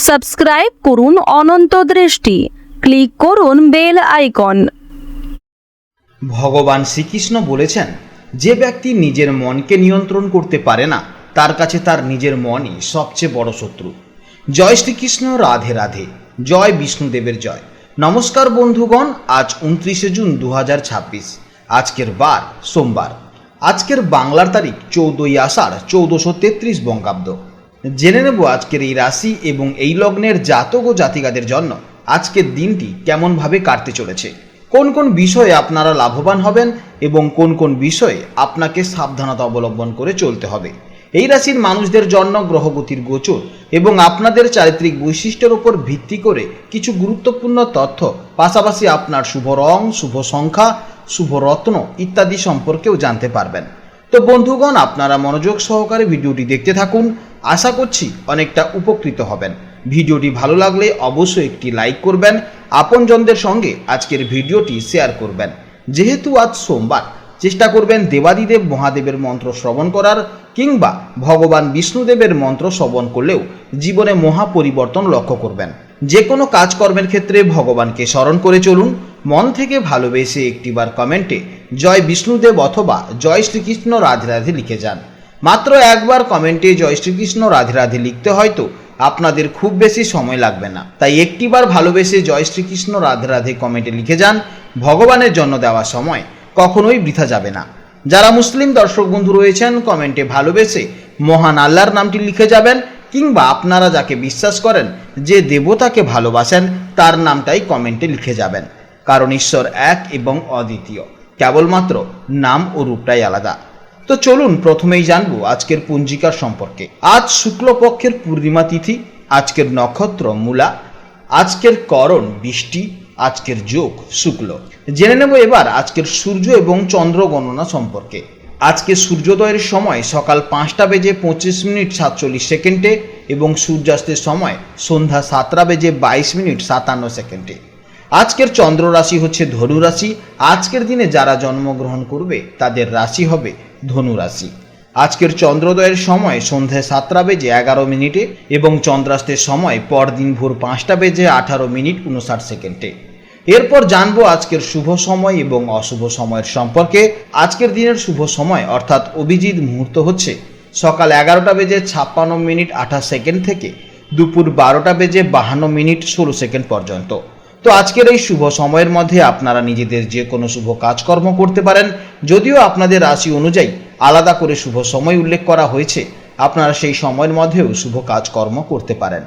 Subscribe করুন অনন্ত দৃষ্টি, click করুন বেল আইকন। ভগবান শ্রীকৃষ্ণ বলেছেন, যে ব্যক্তি নিজের মনকে নিয়ন্ত্রণ করতে পারে না তার কাছে তার নিজের মনই সবচেয়ে বড় শত্রু। জয় শ্রীকৃষ্ণ, রাধে রাধে, জয় বিষ্ণুদেবের জয়। নমস্কার বন্ধুগণ, আজ 29শে জুন 2026, আজকের বার সোমবার। আজকের বাংলার তারিখ 14ই আষাঢ় 1433 বঙ্গাব্দ। জেনে নেব আজকের এই রাশি এবং এই লগ্নের জাতক ও জাতিকাদের জন্য আজকের দিনটি কেমনভাবে কাটতে চলেছে, কোন কোন বিষয়ে আপনারা লাভবান হবেন এবং কোন কোন বিষয়ে আপনাকে সাবধানতা অবলম্বন করে চলতে হবে। এই রাশির মানুষদের জন্য গ্রহগতির গোচর এবং আপনাদের চারিত্রিক বৈশিষ্ট্যের উপর ভিত্তি করে কিছু গুরুত্বপূর্ণ তথ্য, পাশাপাশি আপনার শুভ রং, শুভ সংখ্যা, শুভ রত্ন ইত্যাদি সম্পর্কেও জানতে পারবেন। তো বন্ধুগণ, আপনারা মনোযোগ সহকারে ভিডিওটি দেখতে থাকুন, আশা করছি অনেকটা উপকৃত হবেন। ভিডিওটি ভালো লাগলে অবশ্যই একটি লাইক করবেন, আপনজনদের সঙ্গে আজকের ভিডিওটি শেয়ার করবেন। যেহেতু আজ সোমবার, চেষ্টা করবেন দেবাদিদেব মহাদেবের মন্ত্র শ্রবণ করার, কিংবা ভগবান বিষ্ণুদেবের মন্ত্র শ্রবণ করলেও জীবনে মহা পরিবর্তন লক্ষ্য করবেন। যে কোনো কাজকর্মের ক্ষেত্রে ভগবানকে স্মরণ করে চলুন। মন থেকে ভালোবেসে একটিবার কমেন্টে জয় বিষ্ণুদেব অথবা জয় শ্রীকৃষ্ণ রাধে রাধে লিখে যান। মাত্র একবার কমেন্টে জয় শ্রীকৃষ্ণ রাধে রাধে লিখতে হয়তো আপনাদের খুব বেশি সময় লাগবে না, তাই একটিবার ভালোবেসে জয় শ্রীকৃষ্ণ রাধে রাধে কমেন্টে লিখে যান। ভগবানের জন্য দেওয়া সময় কখনোই বৃথা যাবে না। যারা মুসলিম দর্শক বন্ধু রয়েছেন, কমেন্টে ভালোবেসে মহান আল্লাহর নামটি লিখে যাবেন, কিংবা আপনারা যাকে বিশ্বাস করেন, যে দেবতাকে ভালোবাসেন, তার নামটাই কমেন্টে লিখে যাবেন। কারণ ঈশ্বর এক এবং অদ্বিতীয়, কেবলমাত্র নাম ও রূপটাই আলাদা। তো চলুন প্রথমেই জানবো আজকের পঞ্জিকার সম্পর্কে। আজ শুক্লপক্ষের পূর্ণিমা তিথি, আজকের নক্ষত্র মূলা, আজকের করণ বৃষ্টি, আজকের যোগ শুক্ল। জেনে নেব এবার আজকের সূর্য এবং চন্দ্র গণনা সম্পর্কে। আজকে সূর্যোদয়ের সময় সকাল 5:25:47 এবং সূর্যাস্তের সময় সন্ধ্যা 7:22:57। আজকের চন্দ্র রাশি হচ্ছে ধনু রাশি। আজকের দিনে যারা জন্মগ্রহণ করবে তাদের রাশি হবে ধনু রাশি। আজকের চন্দ্রোদয়ের সময় সন্ধ্যা 7:11 এবং চন্দ্রাস্তের সময় পরদিন ভোর 5:18:59। এরপর জানবো আজকের শুভ সময় এবং অশুভ সময়ের সম্পর্কে। আজকের দিনের শুভ সময় অর্থাৎ অভিজিৎ মুহূর্ত হচ্ছে সকাল 11:56:28 থেকে দুপুর 12:52:16 পর্যন্ত। তো আজকের এই শুভ সময়ের মধ্যে আপনারা নিজেদের যে কোনো শুভ কাজকর্ম করতে পারেন। যদিও আপনাদের রাশি অনুযায়ী আলাদা করে শুভ সময় উল্লেখ করা হয়েছে, আপনারা সেই সময়ের মধ্যেও শুভ কাজকর্ম করতে পারেন।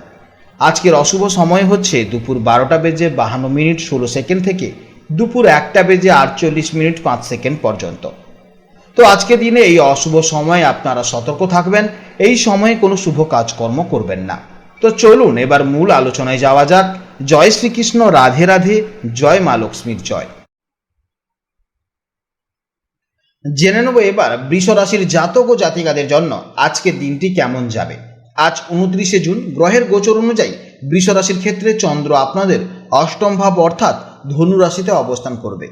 আজকের অশুভ সময় হচ্ছে দুপুর 12:52:16 থেকে দুপুর 1:48:05 পর্যন্ত। তো আজকের দিনে এই অশুভ সময়ে আপনারা সতর্ক থাকবেন, এই সময়ে কোনো শুভ কাজকর্ম করবেন না। তো চলুন এবার মূল আলোচনায় যাওয়া যাক। জয় শ্রীকৃষ্ণ, রাধে রাধে, জয় মা লক্ষ্মীর জয়। জেনে নেব এবার বৃষ রাশির জাতক ও জাতিকাদের জন্য আজকের দিনটি কেমন যাবে। আজ 29শে জুন, গ্রহের গোচর অনুযায়ী বৃষ রাশির ক্ষেত্রে চন্দ্র আপনাদের অষ্টম ভাব অর্থাৎ ধনু রাশিতে অবস্থান করবে।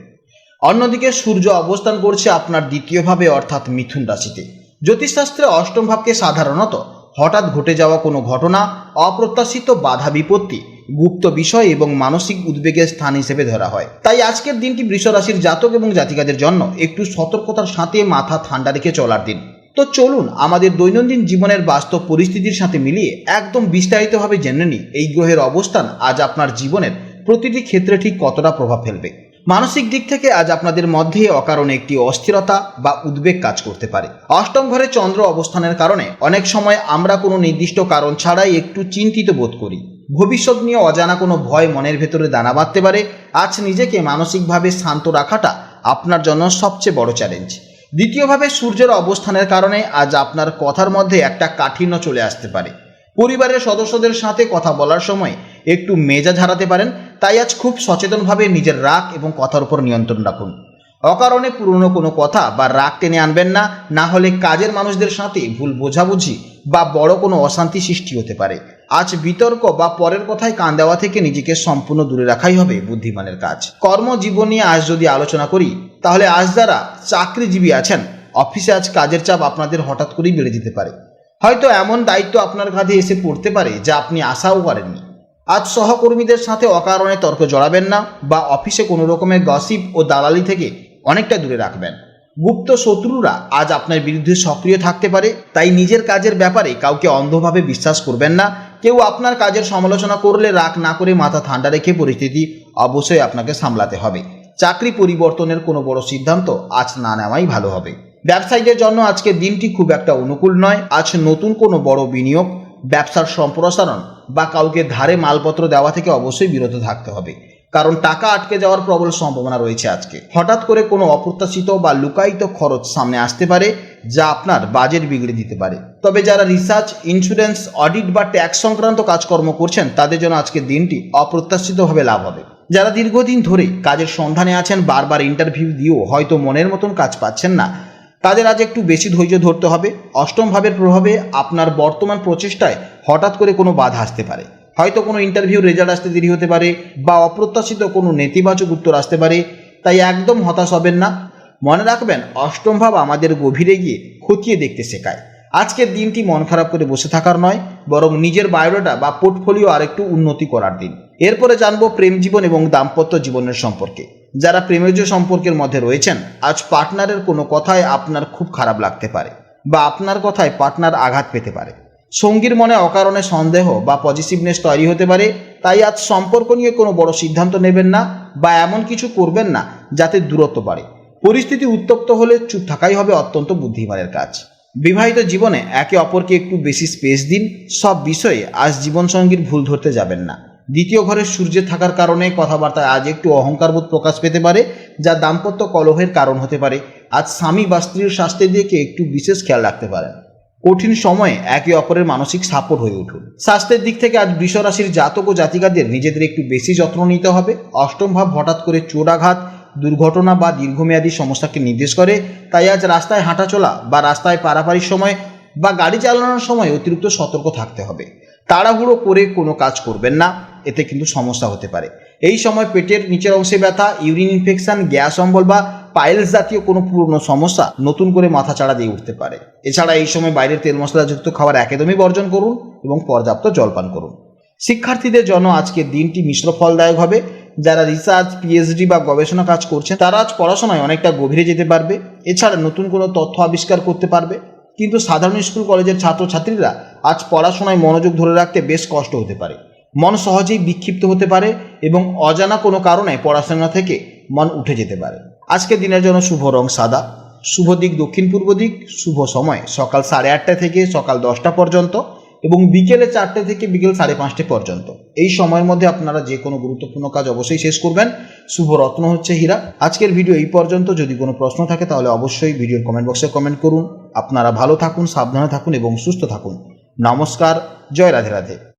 অন্যদিকে সূর্য অবস্থান করছে আপনার দ্বিতীয় ভাবে অর্থাৎ মিথুন রাশিতে। জ্যোতিষশাস্ত্রে অষ্টম ভাবকে সাধারণত হঠাৎ ঘটে যাওয়া কোনো ঘটনা, অপ্রত্যাশিত বাধা বিপত্তি, গুপ্ত বিষয় এবং মানসিক উদ্বেগের স্থান হিসেবে ধরা হয়। তাই আজকের দিনটি বৃষ রাশির জাতক এবং জাতিকাদের জন্য একটু সতর্কতার সাথে মাথা ঠান্ডা রেখে চলার দিন। তো চলুন আমাদের দৈনন্দিন জীবনের বাস্তব পরিস্থিতির সাথে মিলিয়ে একদম বিস্তারিতভাবে জেনে নিই এই গ্রহের অবস্থান আজ আপনার জীবনের প্রতিটি ক্ষেত্রে ঠিক কতটা প্রভাব ফেলবে। মানসিক দিক থেকে আজ আপনাদের মধ্যে অকারণে একটি অস্থিরতা বা উদ্বেগ কাজ করতে পারে। অষ্টম ঘরে চন্দ্র অবস্থানের কারণে অনেক সময় আমরা কোনো নির্দিষ্ট কারণ ছাড়াই একটু চিন্তিত বোধ করি। ভবিষ্যৎ নিয়ে অজানা কোনো ভয় মনের ভেতরে দানা বাঁধতে পারে। আজ নিজেকে মানসিকভাবে শান্ত রাখাটা আপনার জন্য সবচেয়ে বড় চ্যালেঞ্জ। দ্বিতীয়ভাবে সূর্যের অবস্থানের কারণে আজ আপনার কথার মধ্যে একটা কাঠিন্য চলে আসতে পারে। পরিবারের সদস্যদের সাথে কথা বলার সময় একটু মেজাজ হারাতে পারেন। তাই আজ খুব সচেতনভাবে নিজের রাগ এবং কথার উপর নিয়ন্ত্রণ রাখুন। অকারণে পুরনো কোনো কথা বা রাগ টেনে আনবেন না, না হলে কাজের মানুষদের সাথে ভুল বোঝাবুঝি বা বড় কোনো অশান্তি সৃষ্টি হতে পারে। আজ বিতর্ক বা পরের কথায় কান দেওয়া থেকে নিজেকে সম্পূর্ণ দূরে রাখাই হবে বুদ্ধিমানের কাজ। কর্মজীবন নিয়ে আজ যদি আলোচনা করি, তাহলে আজ যারা চাকরিজীবী আছেন, অফিসে আজ কাজের চাপ আপনাদের হঠাৎ করেই বেড়ে যেতে পারে। হয়তো এমন দায়িত্ব আপনার কাঁধে এসে পড়তে পারে যা আপনি আশাও করেননি। আজ সহকর্মীদের সাথে অকারণে তর্ক জড়াবেন না বা অফিসে কোনো রকমের গসিপ ও দালালি থেকে অনেকটা দূরে রাখবেন। গুপ্ত শত্রুরা আজ আপনার বিরুদ্ধে সক্রিয় থাকতে পারে, তাই নিজের কাজের ব্যাপারে কাউকে অন্ধভাবে বিশ্বাস করবেন না। কেউ আপনার কাজের সমালোচনা করলে রাগ না করে মাথা ঠান্ডা রেখে পরিস্থিতি অবশ্যই আপনাকে সামলাতে হবে। চাকরি পরিবর্তনের কোনো বড় সিদ্ধান্ত আজ না নেওয়াই ভালো হবে। ব্যবসায়ীদের জন্য আজকের দিনটি খুব একটা অনুকূল নয়। আজ নতুন কোনো বড় বিনিয়োগ, ব্যবসার সম্প্রসারণ বা কাউকে ধারে মালপত্র দেওয়া থেকে অবশ্যই বিরত থাকতে হবে, কারণ টাকা আটকে যাওয়ার প্রবল সম্ভাবনা রয়েছে। আজকে হঠাৎ করে কোনো অপ্রত্যাশিত বা লুকায়িত খরচ সামনে আসতে পারে যা আপনার বাজেট বিগড়ে দিতে পারে। তবে যারা রিসার্চ, ইন্স্যুরেন্স, অডিট বা ট্যাক্স সংক্রান্ত কাজকর্ম করছেন তাদের জন্য আজকের দিনটি অপ্রত্যাশিতভাবে লাভ হবে। যারা দীর্ঘদিন ধরে কাজের সন্ধানে আছেন, বারবার ইন্টারভিউ দিয়েও হয়তো মনের মতন কাজ পাচ্ছেন না, তাদের আজ একটু বেশি ধৈর্য ধরতে হবে। অষ্টম ভাবের প্রভাবে আপনার বর্তমান প্রচেষ্টায় হঠাৎ করে কোনো বাধা আসতে পারে। হয়তো কোনো ইন্টারভিউ রেজাল্ট আসতে দেরি হতে পারে বা অপ্রত্যাশিত কোনো নেতিবাচক উত্তর আসতে পারে, তাই একদম হতাশ হবেন না। মনে রাখবেন, অষ্টম ভাব আমাদের গভীরে গিয়ে খতিয়ে দেখতে শেখায়। আজকের দিনটি মন খারাপ করে বসে থাকার নয়, বরং নিজের বায়োডাটা বা পোর্টফোলিও আরেকটু উন্নতি করার দিন। এরপরে জানবো প্রেম জীবন এবং দাম্পত্য জীবনের সম্পর্কে। যারা প্রেমেজ সম্পর্কের মধ্যে রয়েছেন, আজ পার্টনারের কোনো কথায় আপনার খুব খারাপ লাগতে পারে বা আপনার কথায় পার্টনার আঘাত পেতে পারে। সঙ্গীর মনে অকারণে সন্দেহ বা পজিটিভনেস তৈরি হতে পারে, তাই আজ সম্পর্ক নিয়ে কোনো বড় সিদ্ধান্ত নেবেন না বা এমন কিছু করবেন না যাতে দূরত্ব বাড়ে। পরিস্থিতি উত্তপ্ত হলে চুপ থাকাই হবে অত্যন্ত বুদ্ধিমানের কাজ। বিবাহিত জীবনে একে অপরকে একটু বেশি স্পেস দিন। সব বিষয়ে আজ জীবনসঙ্গীর ভুল ধরতে যাবেন না। দ্বিতীয় ঘরে সূর্য থাকার কারণে কথাবার্তায় আজ একটু অহংকারবোধ প্রকাশ পেতে পারে, যা দাম্পত্য কলহের কারণ হতে পারে। আজ স্বামী বা স্ত্রীর স্বাস্থ্যের দিকে একটু বিশেষ খেয়াল রাখতে পারেন। কঠিন সময়ে একে অপরের মানসিক সাপোর্ট হয়ে উঠুন। স্বাস্থ্যের দিক থেকে আজ বৃষ রাশির জাতক ও জাতিকাদের নিজেদের একটু বেশি যত্ন নিতে হবে। অষ্টম ভাব হঠাৎ করে চোরাঘাত, দুর্ঘটনা বা দীর্ঘমেয়াদী সমস্যাকে নির্দেশ করে, তাই আজ রাস্তায় হাঁটাচলা বা রাস্তায় পারাপারির সময় বা গাড়ি চালানোর সময় অতিরিক্ত সতর্ক থাকতে হবে। তাড়াহুড়ো করে কোনো কাজ করবেন না, এতে কিন্তু সমস্যা হতে পারে। এই সময় পেটের নিচের অংশে ব্যথা, ইউরিন ইনফেকশন, গ্যাস অম্বল বা পাইলস জাতীয় কোনো পুরনো সমস্যা নতুন করে মাথাচাড়া দিয়ে উঠতে পারে। এছাড়া এই সময় বাইরের তেল মশলাযুক্ত খাবার একদমই বর্জন করুন এবং পর্যাপ্ত জলপান করুন। শিক্ষার্থীদের জন্য আজকের দিনটি মিশ্র ফলদায়ক হবে। যারা রিসার্চ, পিএইচডি বা গবেষণা কাজ করছেন তারা আজ পড়াশোনায় অনেকটা গভীরে যেতে পারবে। এছাড়া নতুন কোনো তথ্য আবিষ্কার করতে পারবে। কিন্তু সাধারণ স্কুল কলেজের ছাত্রছাত্রীরা আজ পড়াশোনায় মনোযোগ ধরে রাখতে বেশ কষ্ট হতে পারে। মন সহজেই বিক্ষিপ্ত হতে পারে এবং অজানা কোনো কারণে পড়াশোনা থেকে মন উঠে যেতে পারে। আজকের দিনের জন্য শুভ রং সাদা, শুভ দিক দক্ষিণ পূর্ব দিক, শুভ সময় সকাল 8:30 থেকে সকাল 10টা পর্যন্ত এবং বিকেলে 4টে থেকে বিকেল 5:30 পর্যন্ত। এই সময়ের মধ্যে আপনারা যে কোনো গুরুত্বপূর্ণ কাজ অবশ্যই শেষ করবেন। শুভ রত্ন হচ্ছে হীরা। আজকের ভিডিও এই পর্যন্ত। যদি কোনো প্রশ্ন থাকে তাহলে অবশ্যই ভিডিওর কমেন্ট বক্সে কমেন্ট করুন। আপনারা ভালো থাকুন, সাবধানে থাকুন এবং সুস্থ থাকুন। নমস্কার। জয় রাধে রাধে।